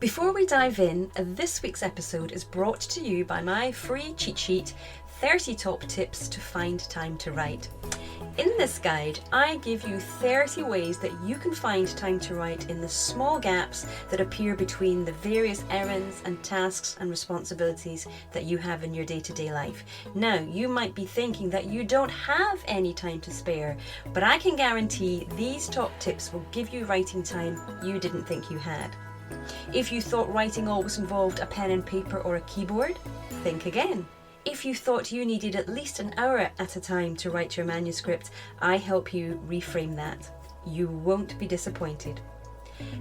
Before we dive in, this week's episode is brought to you by my free cheat sheet, 30 Top Tips to Find Time to Write. In this guide, I give you 30 ways that you can find time to write in the small gaps that appear between the various errands and tasks and responsibilities that you have in your day-to-day life. Now, you might be thinking that you don't have any time to spare, but I can guarantee these top tips will give you writing time you didn't think you had. If you thought writing always involved a pen and paper or a keyboard, think again. If you thought you needed at least an hour at a time to write your manuscript, I help you reframe that. You won't be disappointed.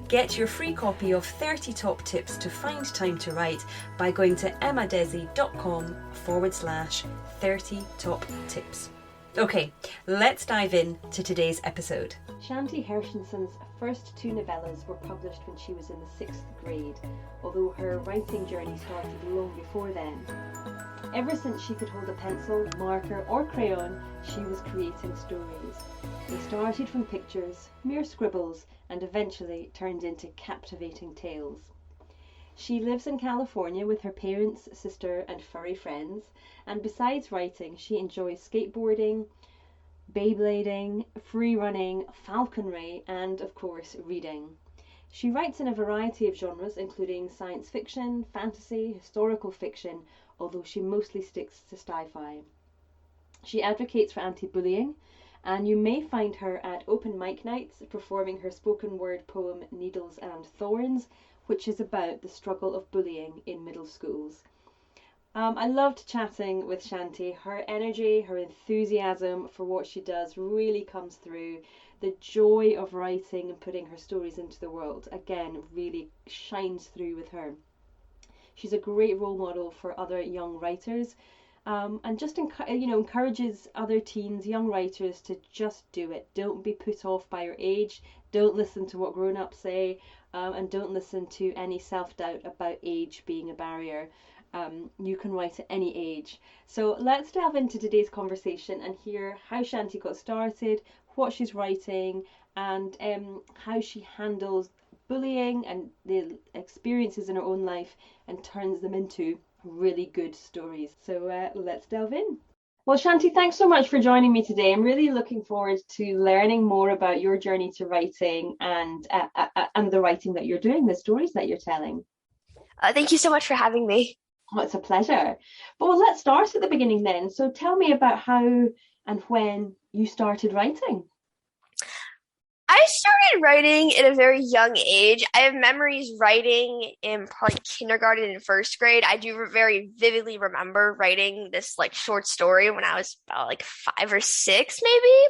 Get your free copy of 30 Top Tips to Find Time to Write by going to emmadesi.com/30 top tips. Okay, let's dive in to today's episode. Shanti Hershenson's first two novellas were published when she was in the 6th grade, although her writing journey started long before then. Ever since she could hold a pencil, marker or crayon, she was creating stories. They started from pictures, mere scribbles, and eventually turned into captivating tales. She lives in California with her parents, sister and furry friends, and besides writing, she enjoys skateboarding, Beyblading, free running, falconry, and of course reading. She writes in a variety of genres, including science fiction, fantasy, historical fiction, although she mostly sticks to sci-fi. She advocates for anti-bullying, and you may find her at open mic nights performing her spoken word poem Needles and Thorns, which is about the struggle of bullying in middle schools. I loved chatting with Shanti. Her energy, her enthusiasm for what she does really comes through. The joy of writing and putting her stories into the world, again, really shines through with her. She's a great role model for other young writers, and just encourages other teens, young writers, to just do it. Don't be put off by your age. Don't listen to what grown-ups say, and don't listen to any self-doubt about age being a barrier. You can write at any age. So let's delve into today's conversation and hear how Shanti got started, what she's writing, and how she handles bullying and the experiences in her own life and turns them into really good stories. So let's delve in. Well, Shanti, thanks so much for joining me today. I'm really looking forward to learning more about your journey to writing and the writing that you're doing, the stories that you're telling. Thank you so much for having me. Oh, it's a pleasure. But well, let's start at the beginning then. So tell me about how and when you started writing. I started writing at a very young age. I have memories writing in probably kindergarten and first grade. I do very vividly remember writing this short story when I was about 5 or 6 maybe.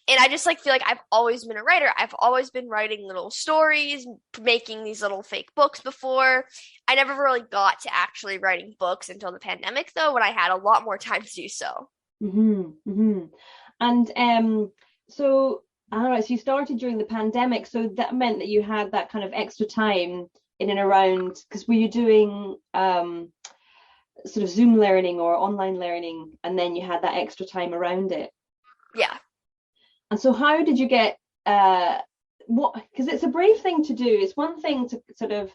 And I just feel like I've always been a writer. I've always been writing little stories, making these little fake books before. I never really got to actually writing books until the pandemic, though, when I had a lot more time to do so. And so, all right, so you started during the pandemic. So that meant that you had that kind of extra time in and around, because were you doing sort of Zoom learning or online learning, and then you had that extra time around it? Yeah. And so how did you get because it's a brave thing to do. It's one thing to sort of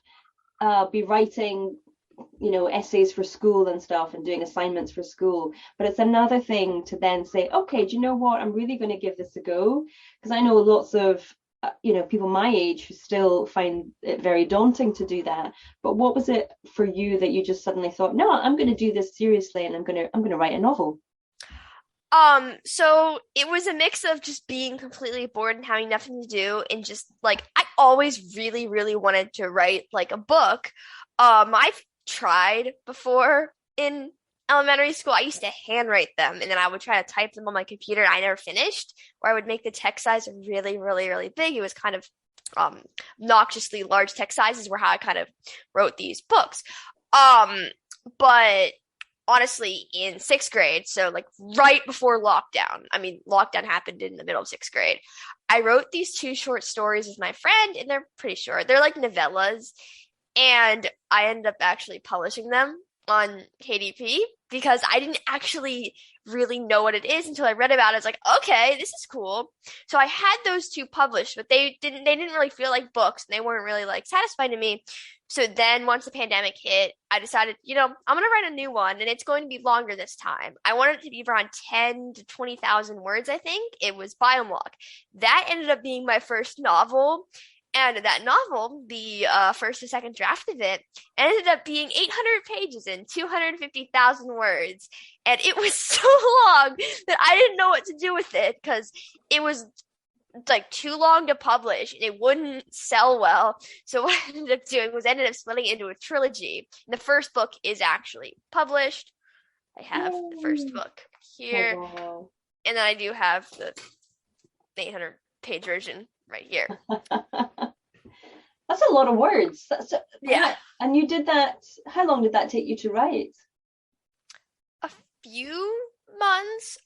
be writing, essays for school and stuff and doing assignments for school, but it's another thing to then say, okay, do you know what, I'm really going to give this a go, because I know lots of people my age who still find it very daunting to do that. But what was it for you that you just suddenly thought, no, I'm going to do this seriously and I'm going to write a novel? So it was a mix of just being completely bored and having nothing to do, and just I always really, really wanted to write a book. I've tried before in elementary school. I used to handwrite them, and then I would try to type them on my computer, and I never finished. Or I would make the text size really, really, really big. It was kind of obnoxiously large text sizes were how I kind of wrote these books. But honestly, in 6th grade, so right before lockdown, lockdown happened in the middle of 6th grade, I wrote these 2 short stories with my friend, and they're pretty short. They're novellas, and I ended up actually publishing them on KDP. because I didn't actually really know what it is until I read about it. I was like, okay, this is cool. So I had those two published, but they didn't really feel like books, and they weren't really like satisfying to me. So then once the pandemic hit, I decided, I'm going to write a new one, and it's going to be longer this time. I wanted it to be around 10 to 20,000 words, I think. It was Biomlock. That ended up being my first novel. And that novel, the first and second draft of it, ended up being 800 pages and 250,000 words. And it was so long that I didn't know what to do with it, because it was like too long to publish and it wouldn't sell well. So what I ended up doing was splitting it into a trilogy. And the first book is actually published. I have the first book here. Oh, wow. And then I do have the 800 page version right here. That's a lot of words. Yeah. And you did that, how long did that take you to write? A few months,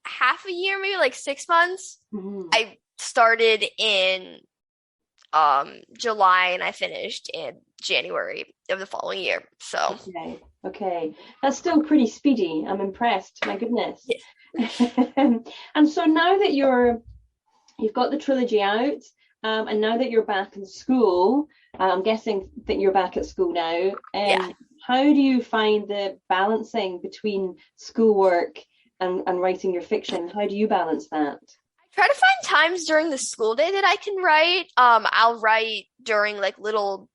half a year, maybe like 6 months. Mm-hmm. I started in July and I finished in January of the following year. So okay, that's still pretty speedy. I'm impressed. My goodness. Yeah. And so now that you've got the trilogy out, and now that you're back in school, I'm guessing that you're back at school now. Yeah. How do you find the balancing between schoolwork and writing your fiction? How do you balance that? I try to find times during the school day that I can write. I'll write during like little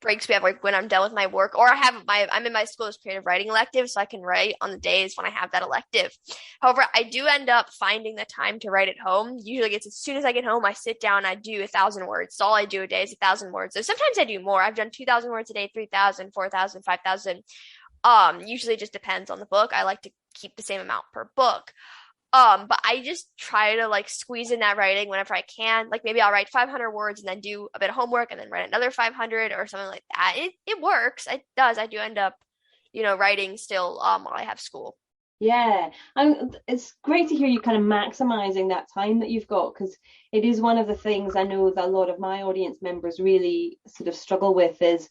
breaks we have, like when I'm done with my work, or I'm in my school's creative writing elective, so I can write on the days when I have that elective. However, I do end up finding the time to write at home. Usually it's as soon as I get home, I sit down, I do 1,000 words. So all I do a day is 1,000 words. So sometimes I do more. I've done 2,000 words a day, 3,000, 4,000, 5,000. Usually it just depends on the book. I like to keep the same amount per book. But I just try to like squeeze in that writing whenever I can. Like maybe I'll write 500 words and then do a bit of homework and then write another 500 or something like that. It works. It does. I do end up, writing still while I have school. Yeah, and it's great to hear you kind of maximizing that time that you've got, because it is one of the things I know that a lot of my audience members really sort of struggle with is,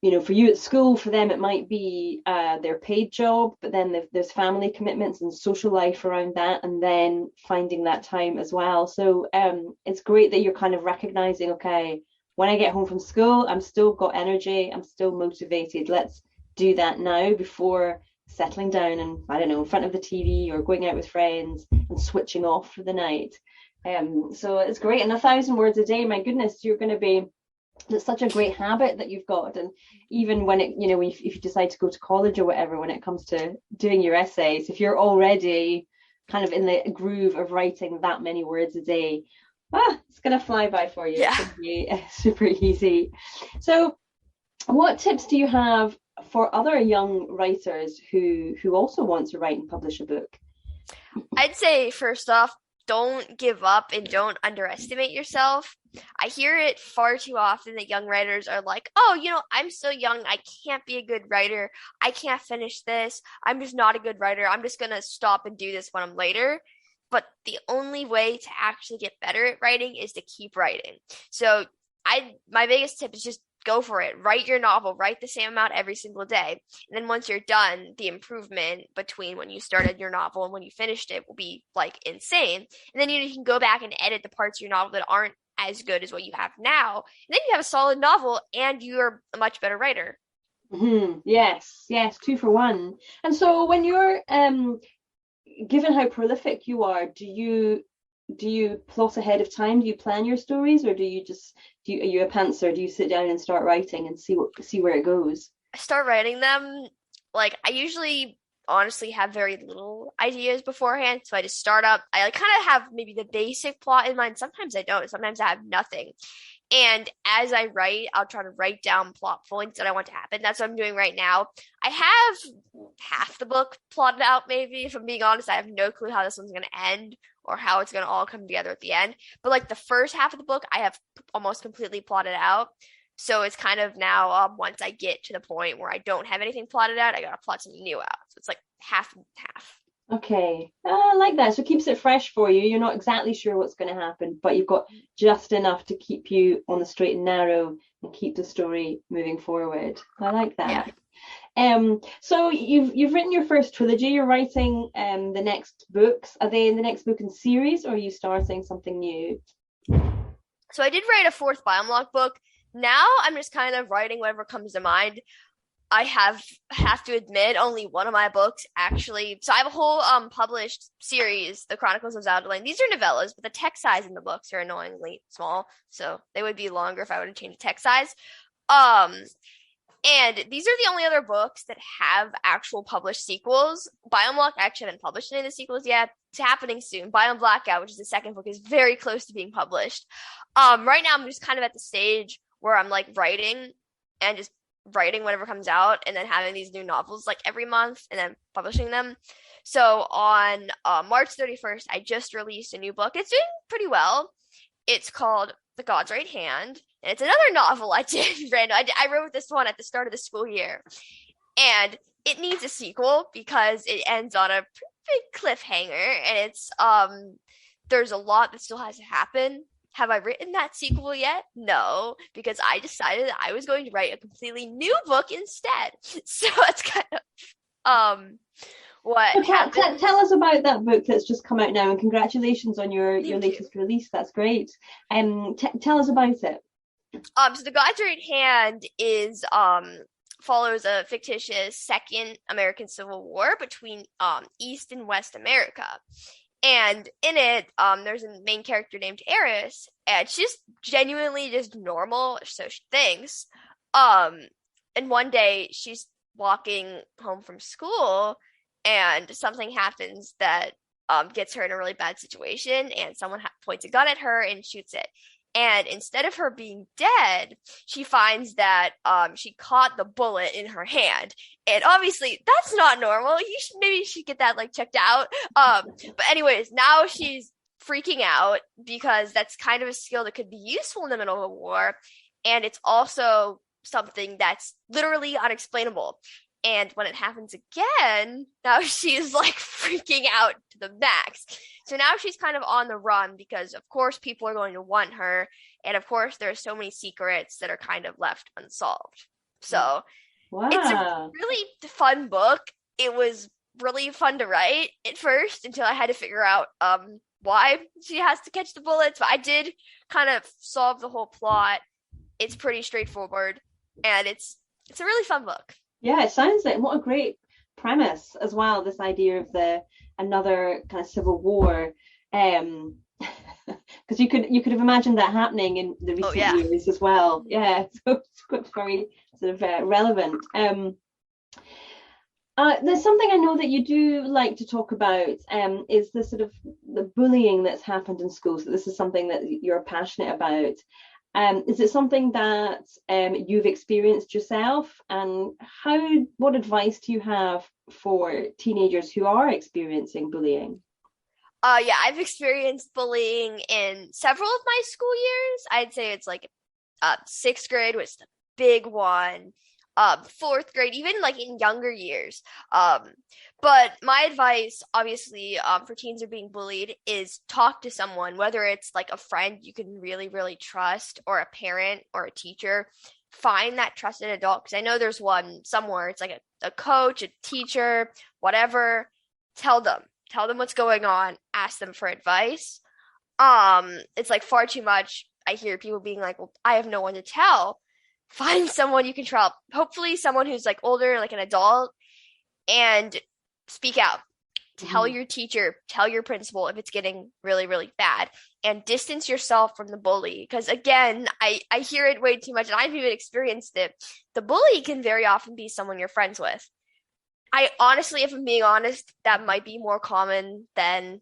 for you at school, for them it might be their paid job, but then there's family commitments and social life around that, and then finding that time as well. So it's great that you're kind of recognizing, okay, when I get home from school, I'm still got energy, I'm still motivated. Let's do that now before settling down and, I don't know, in front of the TV or going out with friends and switching off for the night. So it's great. And 1,000 words a day, my goodness, you're going to be, it's such a great habit that you've got. And even when it, if you decide to go to college or whatever, when it comes to doing your essays, if you're already kind of in the groove of writing that many words a day, it's going to fly by for you. Yeah. It's going to be super easy. So what tips do you have for other young writers who also want to write and publish a book? I'd say first off, don't give up and don't underestimate yourself. I hear it far too often that young writers are like, oh, I'm so young, I can't be a good writer. I can't finish this. I'm just not a good writer. I'm just going to stop and do this when I'm later. But the only way to actually get better at writing is to keep writing. So my biggest tip is just go for it. Write your novel. Write the same amount every single day. And then once you're done, the improvement between when you started your novel and when you finished it will be like insane. And then you can go back and edit the parts of your novel that aren't as good as what you have now. And then you have a solid novel and you're a much better writer. Mm-hmm. Yes, 2 for 1. And so when you're, given how prolific you are, do you plot ahead of time? Do you plan your stories, or are you a pantser? Do you sit down and start writing and see where it goes? I start writing them. Like I usually honestly have very little ideas beforehand, so I just start up. I kind of have maybe the basic plot in mind. Sometimes I don't. Sometimes I have nothing. And as I write, I'll try to write down plot points that I want to happen. That's what I'm doing right now. I have half the book plotted out, maybe. If I'm being honest, I have no clue how this one's going to end or how it's going to all come together at the end. But like the first half of the book, I have almost completely plotted out. So it's kind of now, once I get to the point where I don't have anything plotted out, I got to plot something new out. So it's like half and half. Okay, I like that. So it keeps it fresh for you. You're not exactly sure what's going to happen, but you've got just enough to keep you on the straight and narrow and keep the story moving forward. I like that. So you've written your first trilogy. You're writing the next books. Are they the next book in series, or are you starting something new? So I did write a fourth Biomlock book. Now I'm just kind of writing whatever comes to mind. I have to admit only one of my books actually. So I have a whole published series, The Chronicles of Zaldane. These are novellas, but the text size in the books are annoyingly small, so they would be longer if I would have changed the text size. Um, and these are the only other books that have actual published sequels. Biomlock actually haven't published any of the sequels yet. It's happening soon. Biome Blackout, which is the second book, is very close to being published. Right now I'm just kind of at the stage where I'm like writing and just writing whatever comes out and then having these new novels like every month and then publishing them. So on March 31st, I just released a new book. It's doing pretty well. It's called The God's Right Hand. And it's another novel I did random. I wrote this one at the start of the school year. And it needs a sequel because it ends on a pretty big cliffhanger. And it's there's a lot that still has to happen. Have I written that sequel yet? No, because I decided that I was going to write a completely new book instead. So that's kind of what happened. Tell us about that book that's just come out now, and congratulations on your Thank latest release. That's great. Tell us about it. So The God's Right Hand is follows a fictitious second American Civil War between East and West America. And in it, there's a main character named Eris, and she's genuinely just normal, so she thinks. And one day she's walking home from school, and something happens that gets her in a really bad situation, and someone points a gun at her and shoots it. And instead of her being dead, she finds that she caught the bullet in her hand. And obviously, that's not normal. Maybe you should get that like checked out. But anyways, now she's freaking out because that's kind of a skill that could be useful in the middle of a war. And it's also something that's literally unexplainable. And when it happens again, now she's like freaking out to the max. So now she's kind of on the run because, of course, people are going to want her. And of course, there are so many secrets that are kind of left unsolved. So It's a really fun book. It was really fun to write at first until I had to figure out why she has to catch the bullets. But I did kind of solve the whole plot. It's pretty straightforward. And it's a really fun book. Yeah, it sounds like what a great premise as well. This idea of another kind of civil war, because you could have imagined that happening in the recent years as well. Yeah, so it's very sort of relevant. There's something I know that you do like to talk about. Is the sort of the bullying that's happened in schools. This is something that you're passionate about. Is it something that you've experienced yourself, and what advice do you have for teenagers who are experiencing bullying? Yeah, I've experienced bullying in several of my school years. I'd say it's like sixth grade was the big one. Fourth grade, even like in younger years. But my advice, obviously, for teens who are being bullied is talk to someone, whether it's like a friend you can really, really trust, or a parent or a teacher. Find that trusted adult, because I know there's one somewhere. It's like a coach, a teacher, whatever. Tell them what's going on. Ask them for advice. It's like far too much. I hear people being like, well, I have no one to tell. Find someone you can trust. Hopefully someone who's like older, like an adult, and speak out. Tell your teacher, tell your principal if it's getting really, really bad, and distance yourself from the bully. Because again, I hear it way too much, and I've even experienced it. The bully can very often be someone you're friends with. I honestly, if I'm being honest, that might be more common than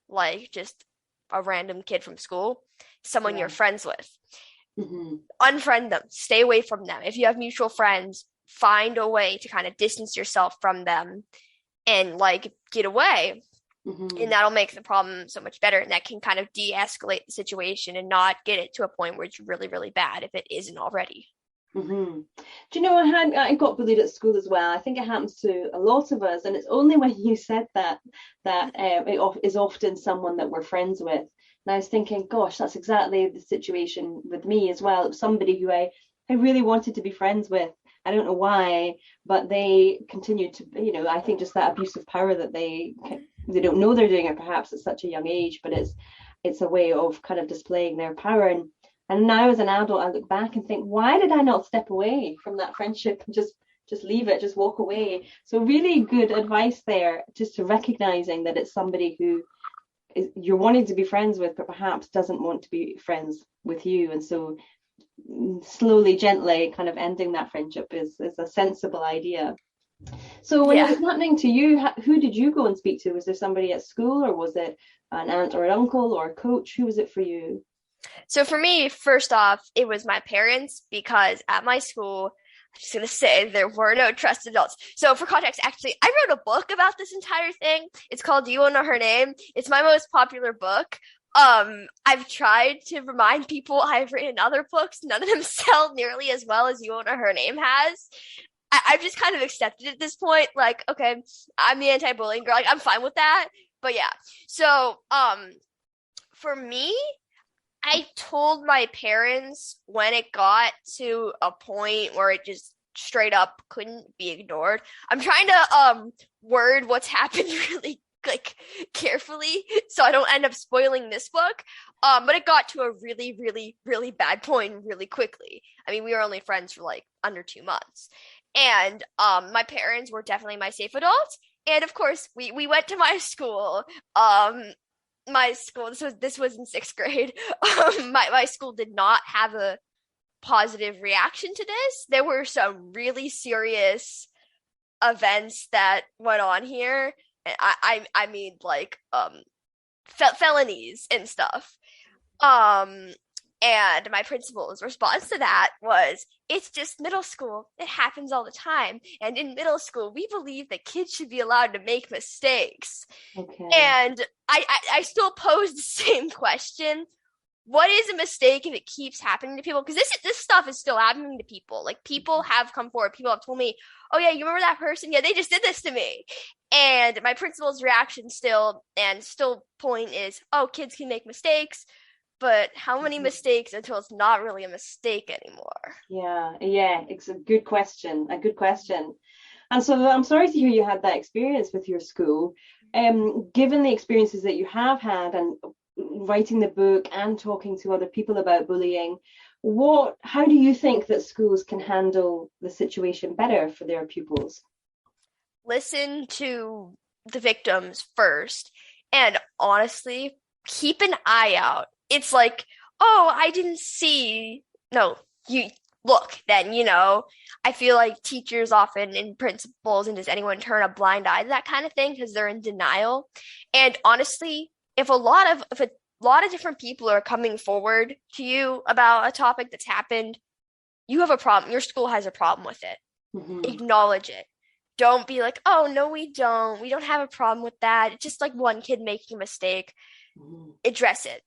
like just a random kid from school, someone you're friends with. Unfriend them, stay away from them. If you have mutual friends, find a way to kind of distance yourself from them and like get away. And that'll make the problem so much better, and that can kind of de-escalate the situation and not get it to a point where it's really, really bad if it isn't already. Do you know, I got bullied at school as well. I think it happens to a lot of us, and it's only when you said that it is often someone that we're friends with. And I was thinking, gosh, that's exactly the situation with me as well. It was somebody who I really wanted to be friends with, I don't know why, but they continue to, I think just that abuse of power that they don't know they're doing it perhaps at such a young age, but it's a way of kind of displaying their power. And now as an adult, I look back and think, why did I not step away from that friendship and just leave it, just walk away? So really good advice there, just to recognizing that it's somebody who you're wanting to be friends with, but perhaps doesn't want to be friends with you. And so slowly, gently kind of ending that friendship is a sensible idea. So when it was happening to you, who did you go and speak to? Was there somebody at school, or was it an aunt or an uncle or a coach? Who was it for you? So for me, first off, it was my parents, because at my school, I'm just going to say there were no trusted adults. So for context, actually, I wrote a book about this entire thing. It's called You Won't Know Her Name. It's my most popular book. I've tried to remind people I've written other books. None of them sell nearly as well as You Won't Know Her Name has. I've just kind of accepted at this point, like, okay, I'm the anti-bullying girl. Like, I'm fine with that. But yeah. So, for me, I told my parents when it got to a point where it just straight up couldn't be ignored. I'm trying to word what's happened really like carefully so I don't end up spoiling this book. But it got to a really, really, really bad point really quickly. I mean, we were only friends for like under 2 months. And my parents were definitely my safe adults. And of course, we went to my school. This was in 6th grade. My school did not have a positive reaction to this. There were some really serious events that went on here. And I mean like felonies and stuff. And my principal's response to that was, it's just middle school. It happens all the time. And in middle school, we believe that kids should be allowed to make mistakes. Okay. And I still pose the same question. What is a mistake if it keeps happening to people? Because this stuff is still happening to people. Like, people have come forward. People have told me, oh, yeah, you remember that person? Yeah, they just did this to me. And my principal's reaction still point is, oh, kids can make mistakes. But how many mistakes until it's not really a mistake anymore? Yeah, it's a good question. And so I'm sorry to hear you had that experience with your school. Given the experiences that you have had and writing the book and talking to other people about bullying, how do you think that schools can handle the situation better for their pupils? Listen to the victims first, and honestly, keep an eye out. It's like, oh, I didn't see. No, you look, then, I feel like teachers often and principals and does anyone turn a blind eye to that kind of thing because they're in denial. And honestly, if a lot of different people are coming forward to you about a topic that's happened, you have a problem. Your school has a problem with it. Mm-hmm. Acknowledge it. Don't be like, oh, no, we don't. We don't have a problem with that. It's just like one kid making a mistake. Mm-hmm. Address it.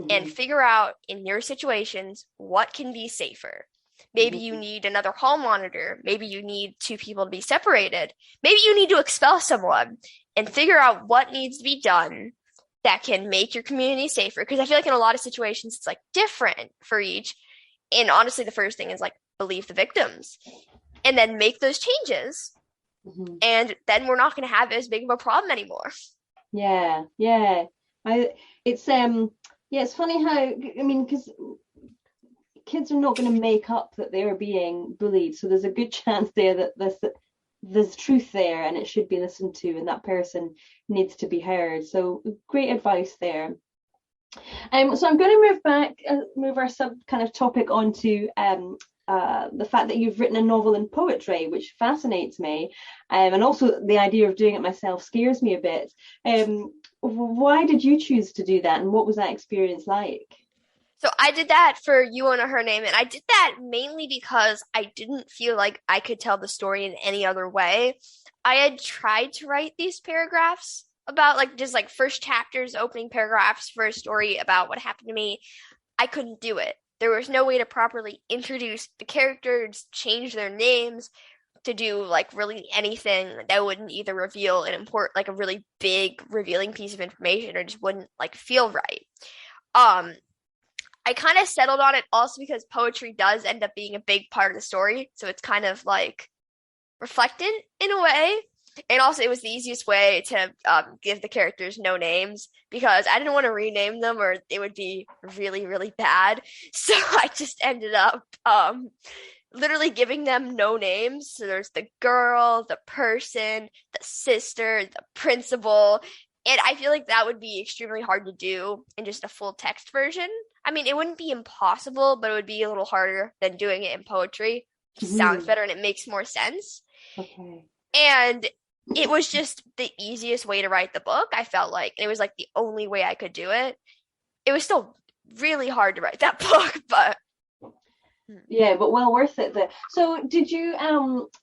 And figure out in your situations what can be safer. Maybe you need another hall monitor. Maybe you need 2 people to be separated. Maybe you need to expel someone, and figure out what needs to be done that can make your community safer. Because I feel like in a lot of situations, it's like different for each. And honestly, the first thing is like, believe the victims and then make those changes. Mm-hmm. And then we're not going to have as big of a problem anymore. Yeah. It's funny how, I mean, because kids are not going to make up that they're being bullied. So there's a good chance there that there's truth there and it should be listened to, and that person needs to be heard. So great advice there. So I'm going to move our sub kind of topic onto the fact that you've written a novel in poetry, which fascinates me. And also the idea of doing it myself scares me a bit. Why did you choose to do that, and what was that experience like? So I did that for You Won't Know Her Name, and I did that mainly because I didn't feel like I could tell the story in any other way. I had tried to write these paragraphs about just first chapters, opening paragraphs for a story about what happened to me. I couldn't do it. There was no way to properly introduce the characters, change their names, to do really anything that wouldn't either reveal a really big revealing piece of information or just wouldn't feel right. I kind of settled on it also because poetry does end up being a big part of the story. So it's kind of like reflected in a way. And also, it was the easiest way to give the characters no names because I didn't want to rename them or it would be really, really bad. So I just ended up literally giving them no names. So there's the girl, the person, the sister, the principal. And I feel like that would be extremely hard to do in just a full text version. I mean, it wouldn't be impossible, but it would be a little harder than doing it in poetry. It sounds better and it makes more sense. Okay. And it was just the easiest way to write the book, I felt like. It was like the only way I could do it. It was still really hard to write that book, but yeah, but well worth it. So did you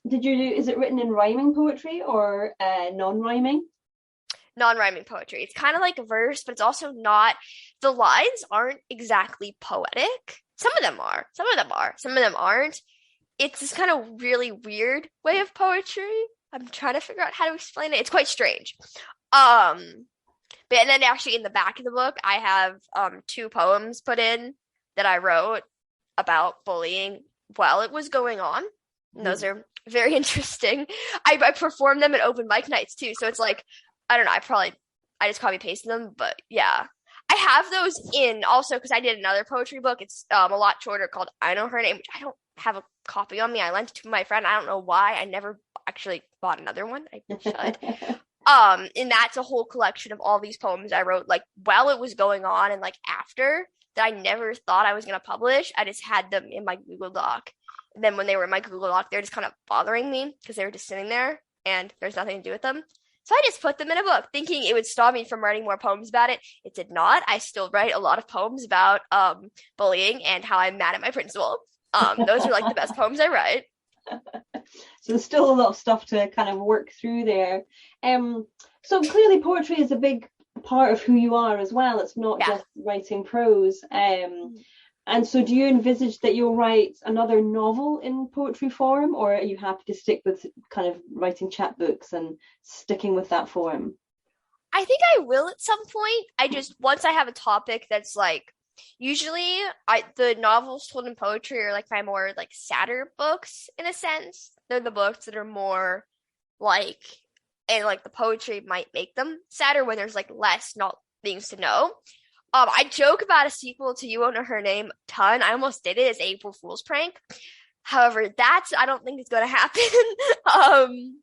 is it written in rhyming poetry or non-rhyming? Non-rhyming poetry. It's kind of like a verse, but it's also not, the lines aren't exactly poetic. Some of them are. Some of them aren't. It's this kind of really weird way of poetry. I'm trying to figure out how to explain it. It's quite strange. But and then actually in the back of the book, I have 2 poems put in that I wrote about bullying while it was going on. And those are very interesting. I performed them at open mic nights too. So it's like, I don't know, I just copy pasted them, but yeah. I have those in also because I did another poetry book. It's a lot shorter called I Know Her Name, which I don't have a copy on me. I lent it to my friend. I don't know why. I never actually bought another one. I should. And that's a whole collection of all these poems I wrote like while it was going on and like after that I never thought I was going to publish. I just had them in my Google Doc. And then when they were in my Google Doc, they're just kind of bothering me because they were just sitting there and there's nothing to do with them. So I just put them in a book thinking it would stop me from writing more poems about it. It did not. I still write a lot of poems about bullying and how I'm mad at my principal. Those are like the best poems I write. So there's still a lot of stuff to kind of work through there. So clearly poetry is a big part of who you are as well. It's not just writing prose. And so do you envisage that you'll write another novel in poetry form, or are you happy to stick with kind of writing chapbooks and sticking with that form? I think I will at some point. Once I have a topic that's like, usually the novels told in poetry are like my more like sadder books in a sense. They're the books that are more like, and like the poetry might make them sadder when there's like less not things to know. I joke about a sequel to You Won't Know Her Name a ton. I almost did it as April Fool's prank. However, I don't think it's going to happen.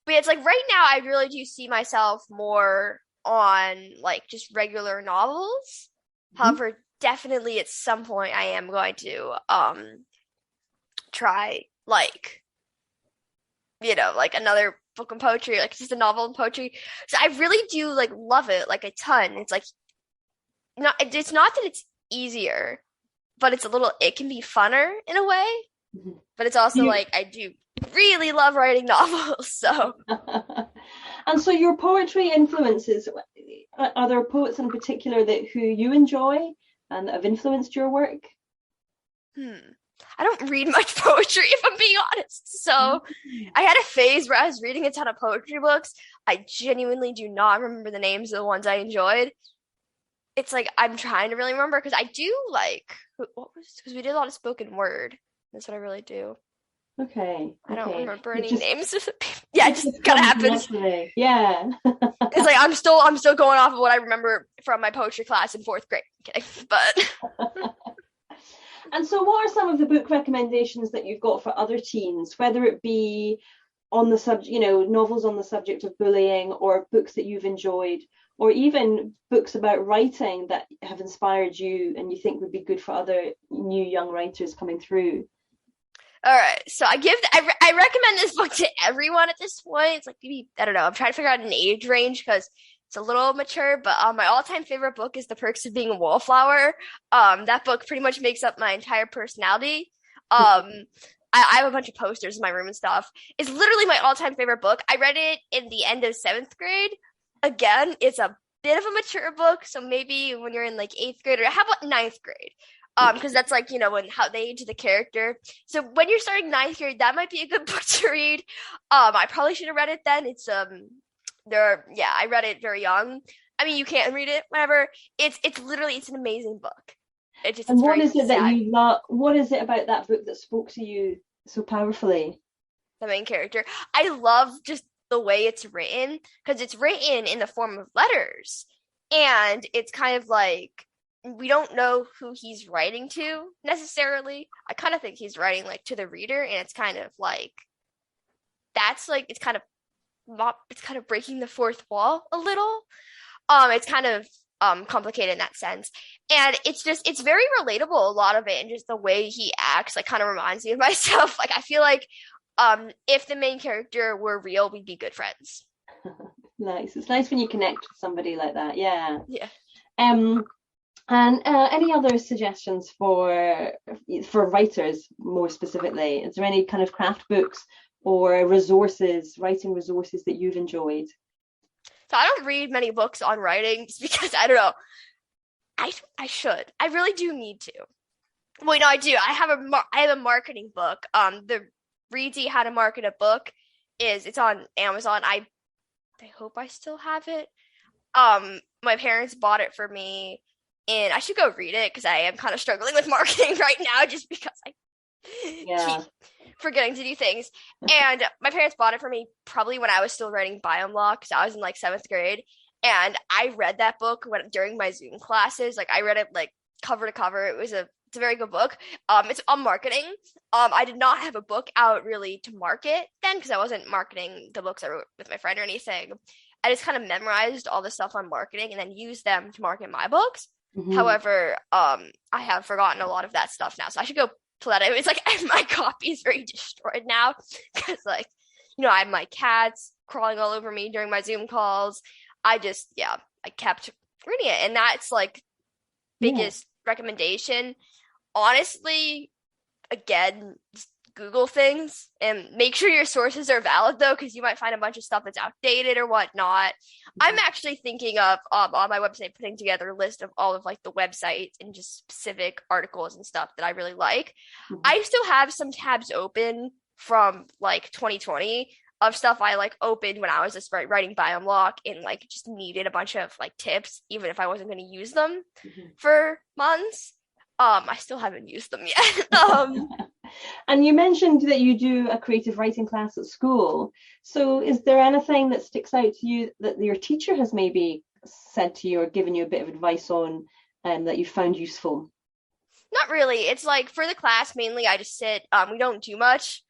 But it's like right now, I really do see myself more on like just regular novels. However, definitely at some point, I am going to try like, like another book in poetry, like just a novel in poetry. So I really do like love it like a ton. It's like it's not that it's easier, but it can be funner in a way. But it's also like I do really love writing novels. So and so your poetry influences, are there poets in particular who you enjoy and that have influenced your work? I don't read much poetry, if I'm being honest. So I had a phase where I was reading a ton of poetry books. I genuinely do not remember the names of the ones I enjoyed. It's like I'm trying to really remember because I do like because we did a lot of spoken word. That's what I really do. Okay. I don't remember any names. Yeah, it just kind of happens. Yeah. It's like I'm still going off of what I remember from my poetry class in 4th grade. Okay, but. And so what are some of the book recommendations that you've got for other teens, whether it be on the subject, novels on the subject of bullying or books that you've enjoyed, or even books about writing that have inspired you and you think would be good for other new young writers coming through? All right, so I recommend this book to everyone at this point. It's like maybe, I don't know, I'm trying to figure out an age range because it's a little mature, but my all-time favorite book is The Perks of Being a Wallflower. That book pretty much makes up my entire personality. I have a bunch of posters in my room and stuff. It's literally my all-time favorite book. I read it in the end of 7th grade. Again, it's a bit of a mature book, so maybe when you're in like 8th grade, or how about 9th grade? Because that's like, when how they age the character. So when you're starting 9th grade, that might be a good book to read. I probably should have read it then. It's I read it very young. I mean, you can read it whenever. It's literally it's an amazing book. And It's what very is it that sad. you love? What is it about that book that spoke to you so powerfully? The main character. I love just the way it's written because it's written in the form of letters. And it's kind of like we don't know who he's writing to necessarily. I kind of think he's writing like to the reader, and it's kind of like that's like it's kind of breaking the fourth wall a little. It's kind of complicated in that sense. And it's very relatable, a lot of it, and just the way he acts like kind of reminds me of myself. Like I feel like if the main character were real, we'd be good friends. Nice. It's nice when you connect with somebody like that. Yeah. Yeah. Um, and any other suggestions for writers more specifically? Is there any kind of craft books or writing resources that you've enjoyed? So I don't read many books on writing just because I don't know. I should. I really do need to. Wait, no, I do. I have a marketing book. The Readsy How to Market a Book it's on Amazon. I hope I still have it. My parents bought it for me, and I should go read it because I am kind of struggling with marketing right now just because I Yeah. keep forgetting to do things. And my parents bought it for me probably when I was still writing Biome Law because I was in like 7th grade. And I read that book during my Zoom classes. Like I read it like cover to cover. It's a very good book. It's on marketing. I did not have a book out really to market then because I wasn't marketing the books I wrote with my friend or anything. I just kind of memorized all the stuff on marketing and then used them to market my books. Mm-hmm. However, I have forgotten a lot of that stuff now, so I should go pull that out. It's like my copy is very destroyed now because, like, I have my cats crawling all over me during my Zoom calls. I kept reading it, and that's like biggest recommendation. Honestly, again, just Google things and make sure your sources are valid though, because you might find a bunch of stuff that's outdated or whatnot. I'm actually thinking of on my website putting together a list of all of like the websites and just specific articles and stuff that I really like. I still have some tabs open from like 2020 of stuff I like opened when I was just writing Biome Law and like just needed a bunch of like tips, even if I wasn't going to use them for months. I still haven't used them yet. And you mentioned that you do a creative writing class at school. So is there anything that sticks out to you that your teacher has maybe said to you or given you a bit of advice on that you found useful? Not really. It's like for the class, mainly I just sit. We don't do much.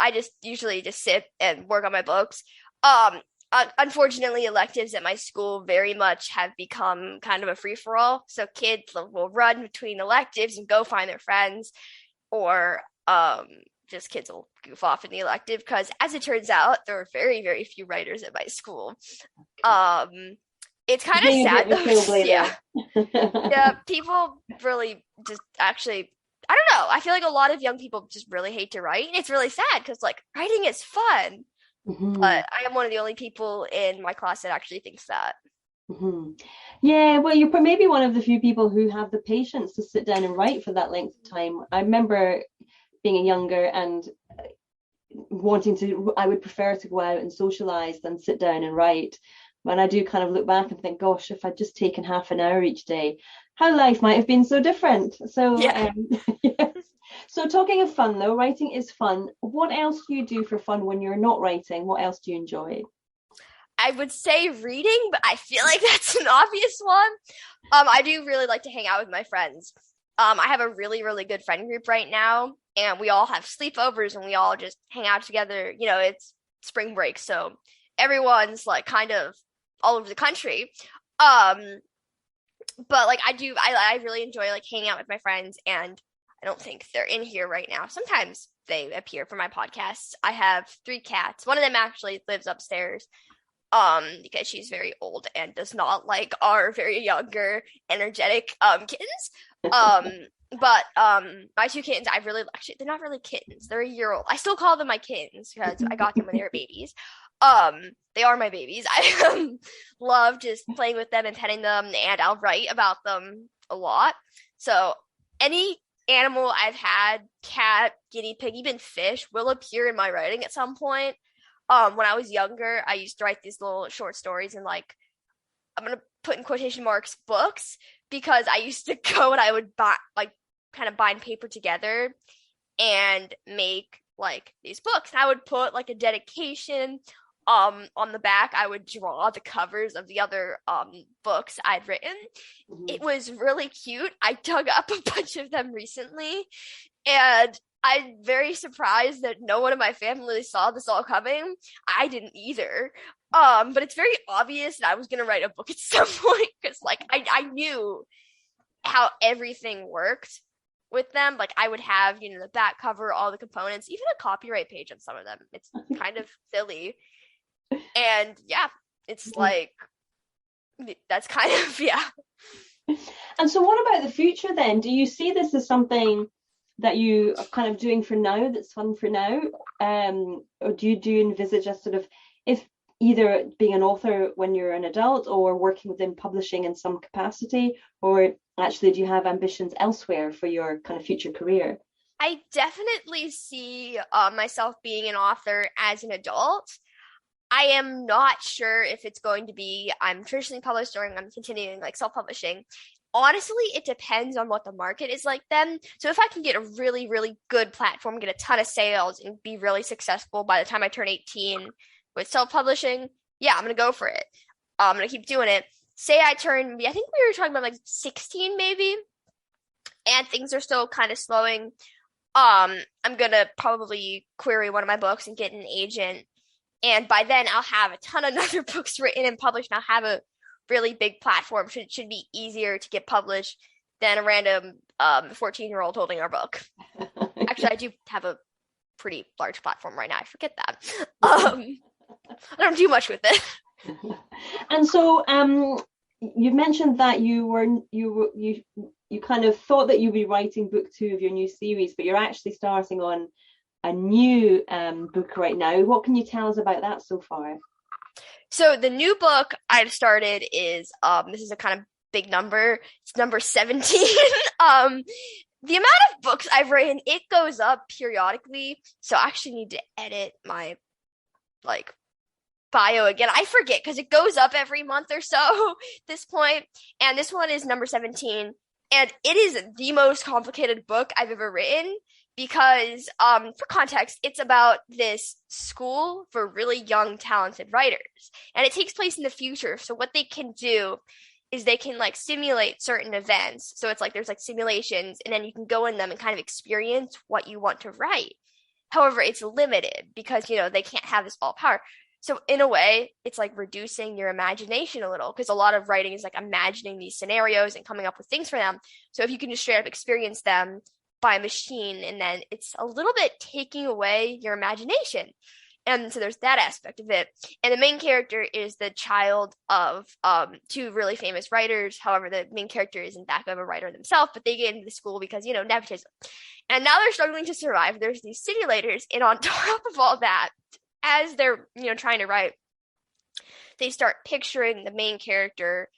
I just usually just sit and work on my books. Unfortunately, electives at my school very much have become kind of a free-for-all. So kids will run between electives and go find their friends, or just kids will goof off in the elective because, as it turns out, there are very, very few writers at my school. It's kind of sad though. Yeah, people really just actually. I don't know. I feel like a lot of young people just really hate to write, and it's really sad because like writing is fun. But I am one of the only people in my class that actually thinks that. Yeah, well, you're maybe one of the few people who have the patience to sit down and write for that length of time. I remember being younger and I would prefer to go out and socialize than sit down and write. When I do kind of look back and think, gosh, if I'd just taken half an hour each day, how life might have been so different. So, yes. So talking of fun though, writing is fun. What else do you do for fun when you're not writing? What else do you enjoy? I would say reading, but I feel like that's an obvious one. I do really like to hang out with my friends. I have a really, really good friend group right now, and we all have sleepovers and we all just hang out together. It's spring break, so everyone's like kind of all over the country. But like I really enjoy like hanging out with my friends, and I don't think they're in here right now. Sometimes they appear for my podcasts. I have 3 cats. One of them actually lives upstairs because she's very old and does not like our very younger, energetic kittens. But my 2 kittens, they're not really kittens. They're a year old. I still call them my kittens because I got them when they were babies. They are my babies. I love just playing with them and petting them, and I'll write about them a lot. So any animal I've had, cat, guinea pig, even fish, will appear in my writing at some point. When I was younger, I used to write these little short stories in like I'm gonna put in quotation marks books, because I used to go and I would buy like kind of bind paper together and make like these books. I would put like a dedication on the back. I would draw the covers of the other books I'd written. It was really cute. I dug up a bunch of them recently, and I'm very surprised that no one in my family saw this all coming. I didn't either. But it's very obvious that I was gonna write a book at some point, because like I knew how everything worked with them. Like I would have, the back cover, all the components, even a copyright page on some of them. It's kind of silly. And yeah, it's like, that's kind of, yeah. And so what about the future then? Do you see this as something that you are kind of doing for now, that's fun for now? Or do you envisage a sort of, if either being an author when you're an adult or working within publishing in some capacity, or actually do you have ambitions elsewhere for your kind of future career? I definitely see myself being an author as an adult. I am not sure if it's going to be, I'm traditionally published or I'm continuing like self-publishing. Honestly, it depends on what the market is like then. So if I can get a really, really good platform, get a ton of sales, and be really successful by the time I turn 18 with self-publishing, yeah, I'm going to go for it. I'm going to keep doing it. Say I turn, I think we were talking about like 16 maybe, and things are still kind of slowing. I'm going to probably query one of my books and get an agent. And by then I'll have a ton of other books written and published, and I'll have a really big platform. Should be easier to get published than a random 14-year-old holding our book. Actually, I do have a pretty large platform right now. I forget that. I don't do much with it. And so you mentioned that you kind of thought that you'd be writing book 2 of your new series, but you're actually starting on a new book right now. What can you tell us about that so far? So the new book I've started is this is a kind of big number. It's number 17. The amount of books I've written, it goes up periodically. So I actually need to edit my like bio again. I forget because it goes up every month or so at this point. And this one is number 17. And it is the most complicated book I've ever written, because for context, it's about this school for really young, talented writers. And it takes place in the future. So what they can do is they can like simulate certain events. So it's like there's like simulations, and then you can go in them and kind of experience what you want to write. However, it's limited because, they can't have this all power. So in a way, it's like reducing your imagination a little, because a lot of writing is like imagining these scenarios and coming up with things for them. So if you can just straight up experience them by a machine, and then it's a little bit taking away your imagination. And so there's that aspect of it. And the main character is the child of 2 really famous writers. However, the main character isn't that good of a writer themselves, but they get into the school because, nepotism. And now they're struggling to survive. There's these simulators, and on top of all that, as they're, trying to write, they start picturing the main character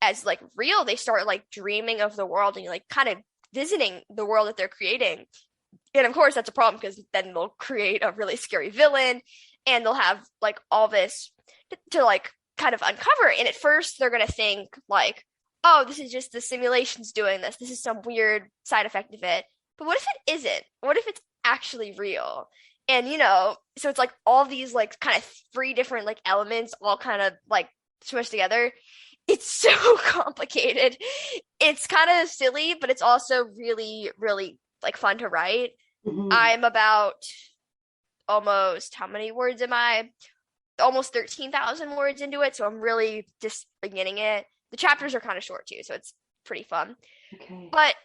as like real. They start like dreaming of the world and like kind of visiting the world that they're creating. And of course, that's a problem, because then they'll create a really scary villain, and they'll have like all this to like kind of uncover. And at first, they're going to think like, oh, this is just the simulations doing this. This is some weird side effect of it. But what if it isn't? What if it's actually real? And, so it's like all these like kind of 3 different like elements all kind of like smushed together. It's so complicated. It's kind of silly, but it's also really, really like fun to write. Mm-hmm. I'm about almost, how many words am I? Almost 13,000 words into it. So I'm really just beginning it. The chapters are kind of short too, so it's pretty fun. Okay. But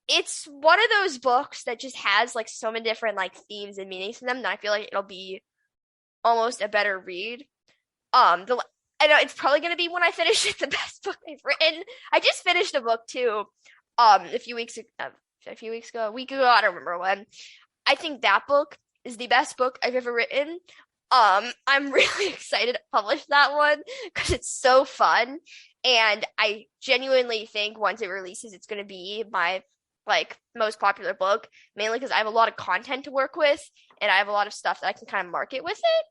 it's one of those books that just has like so many different like themes and meanings in them that I feel like it'll be almost a better read. I know it's probably going to be, when I finish it, the best book I've written. I just finished a book too, a week ago, a week ago, I don't remember when. I think that book is the best book I've ever written. I'm really excited to publish that one because it's so fun, and I genuinely think once it releases, it's going to be my like most popular book, mainly because I have a lot of content to work with, and I have a lot of stuff that I can kind of market with it.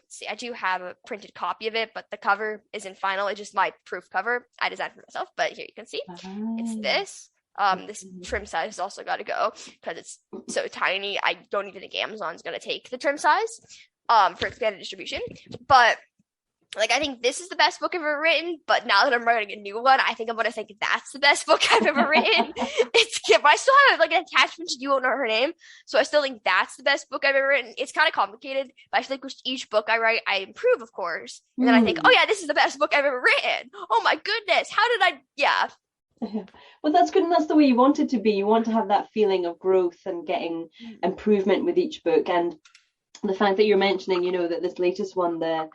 See, I do have a printed copy of it, but the cover isn't final. It's just my proof cover. I designed for myself, but here you can see. It's this. This trim size has also got to go because it's so tiny. I don't even think Amazon's going to take the trim size for expanded distribution. But like, I think this is the best book I've ever written, but now that I'm writing a new one, I think I'm going to think that's the best book I've ever written. But I still have like an attachment to You Won't Know Her Name, so I still think that's the best book I've ever written. It's kind of complicated, but I feel like with each book I write, I improve, of course. And then I think, oh yeah, this is the best book I've ever written. Oh my goodness, how did I, yeah. Well, that's good, and that's the way you want it to be. You want to have that feeling of growth and getting improvement with each book. And the fact that you're mentioning, you know, that this latest one, the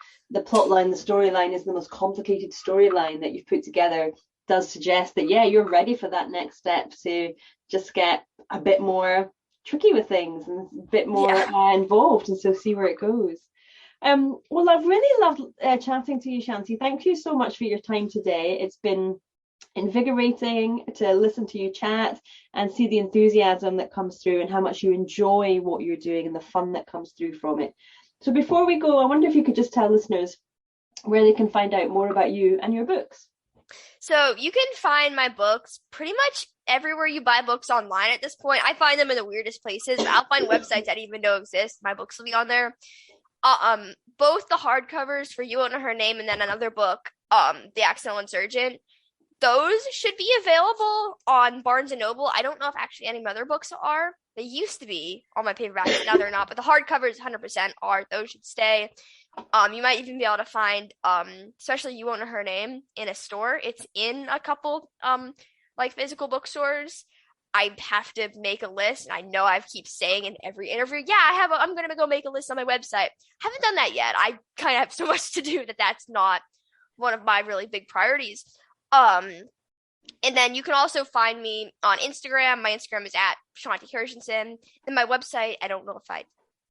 plot line, the storyline is the most complicated storyline that you've put together, does suggest that, yeah, you're ready for that next step to just get a bit more tricky with things and a bit more involved, and so see where it goes. Well, I've really loved chatting to you, Shanti. Thank you so much for your time today. It's been invigorating to listen to you chat and see the enthusiasm that comes through and how much you enjoy what you're doing and the fun that comes through from it. So before we go, I wonder if you could just tell listeners where they can find out more about you and your books. So you can find my books pretty much everywhere you buy books online at this point. I find them in the weirdest places. I'll find websites I didn't even know exist. My books will be on there. Both the hardcovers for You Won't Know Her Name and then another book, The Accidental Insurgent, those should be available on Barnes & Noble. I don't know if actually any of my other books are. They used to be on my paperbacks. Now they're not. But the hardcovers 100% are. Those should stay. You might even be able to find, especially You Won't Know Her Name, in a store. It's in a couple like physical bookstores. I have to make a list, and I know I keep saying in every interview, I'm going to go make a list on my website. Haven't done that yet. I kind of have so much to do that's not one of my really big priorities. And then you can also find me on Instagram. My Instagram is at Shanti Hershenson. And my website, I don't know if I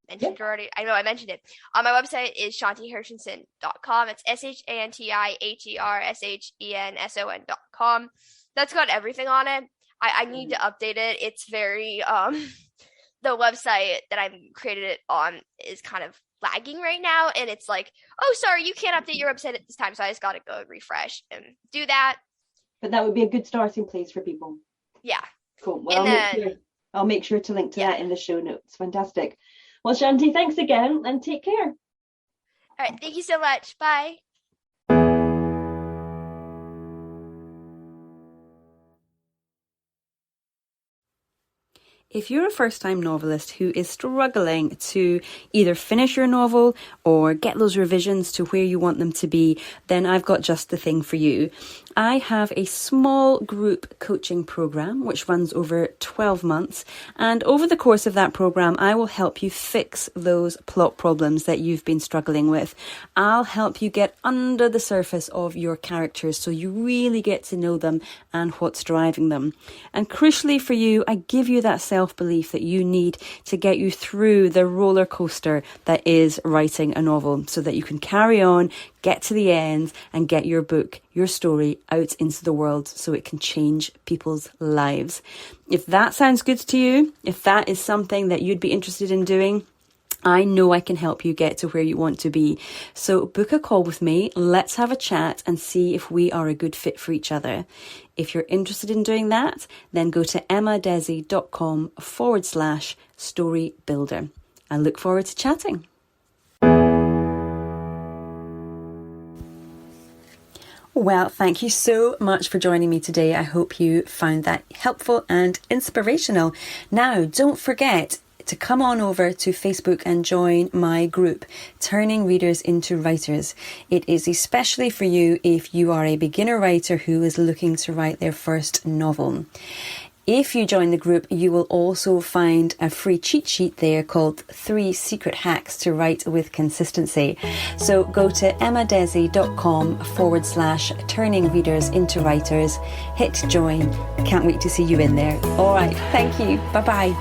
mentioned it already. I know I mentioned it. My website is shantihershenson.com. It's ShantiHershenson.com. That's got everything on it. I need to update it. It's very, the website that I've created it on is kind of lagging right now, and it's like, oh, sorry, you can't update your website at this time, so I just gotta go refresh and do that. But that would be a good starting place for people. Yeah. Cool. Well, I'll make sure to link to that in the show notes. Fantastic. Well, Shanti, thanks again, and take care. All right, thank you so much. Bye. If you're a first-time novelist who is struggling to either finish your novel or get those revisions to where you want them to be, then I've got just the thing for you. I have a small group coaching program which runs over 12 months, and over the course of that program I will help you fix those plot problems that you've been struggling with. I'll help you get under the surface of your characters so you really get to know them and what's driving them. And crucially for you, I give you that self-belief that you need to get you through the roller coaster that is writing a novel, so that you can carry on, get to the end, and get your book, your story out into the world so it can change people's lives. If that sounds good to you, if that is something that you'd be interested in doing, I know I can help you get to where you want to be. So book a call with me. Let's have a chat and see if we are a good fit for each other. If you're interested in doing that, then go to emmadesi.com/story builder. I look forward to chatting. Well, thank you so much for joining me today. I hope you found that helpful and inspirational. Now, don't forget to come on over to Facebook and join my group, Turning Readers into Writers. It is especially for you if you are a beginner writer who is looking to write their first novel. If you join the group, you will also find a free cheat sheet there called 3 Secret Hacks to Write with Consistency. So go to emmadesi.com/turning readers into writers, hit join. Can't wait to see you in there. All right. Thank you. Bye-bye.